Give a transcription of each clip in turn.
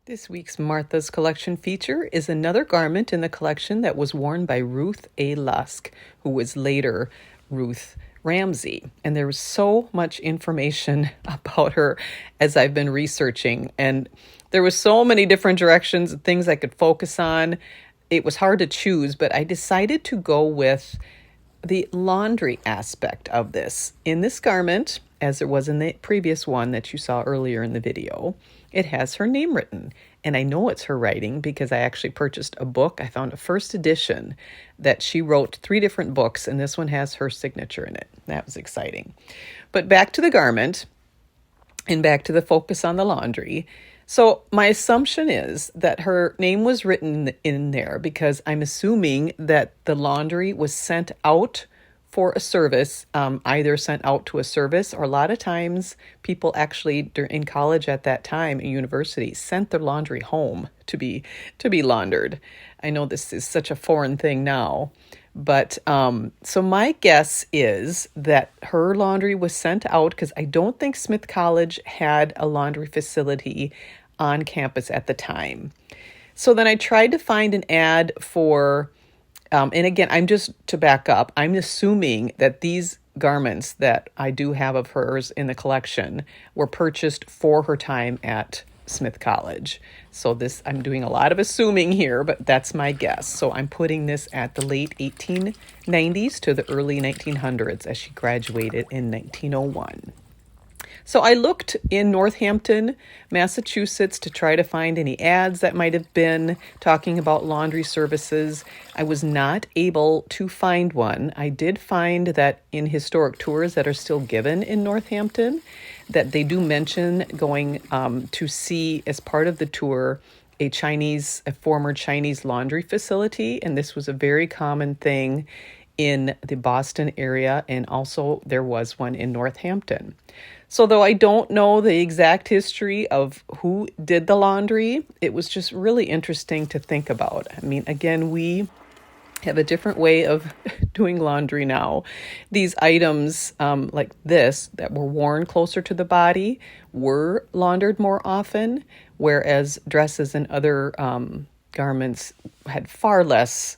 This week's Martha's Collection feature is another garment in the collection that was worn by Ruth A. Lusk, who was later Ruth Ramsey. And there was so much information about her as I've been researching. And there was so many different directions and things I could focus on. It was hard to choose, but I decided to go with the laundry aspect of this. In this garment, as it was in the previous one that you saw earlier in the video, it has her name written. And I know it's her writing because I actually purchased a book. I found a first edition that she wrote 3 different books, and this one has her signature in it. That was exciting. But back to the garment and back to the focus on the laundry. So my assumption is that her name was written in there because I'm assuming that the laundry was sent out for a service, either sent out to a service, or a lot of times people actually in college at that time, in university, sent their laundry home to be laundered. I know this is such a foreign thing now, but so my guess is that her laundry was sent out because I don't think Smith College had a laundry facility on campus at the time. So then I tried to find an ad for and again, I'm just to back up, I'm assuming that these garments that I do have of hers in the collection were purchased for her time at Smith College. So I'm doing a lot of assuming here, but that's my guess. So I'm putting this at the late 1890s to the early 1900s as she graduated in 1901. So I looked in Northampton, Massachusetts to try to find any ads that might have been talking about laundry services. I was not able to find one. I did find that in historic tours that are still given in Northampton, that they do mention going to see as part of the tour a former Chinese laundry facility. And this was a very common thing in the Boston area. And also there was one in Northampton. So though I don't know the exact history of who did the laundry, it was just really interesting to think about. I mean, again, we have a different way of doing laundry now. These items like this that were worn closer to the body were laundered more often, whereas dresses and other garments had far less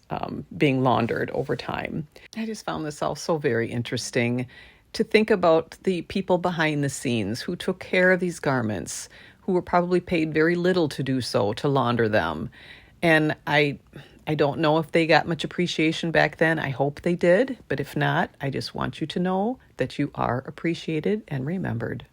being laundered over time. I just found this all so very interesting to think about the people behind the scenes who took care of these garments, who were probably paid very little to do so, to launder them. And I don't know if they got much appreciation back then. I hope they did. But if not, I just want you to know that you are appreciated and remembered.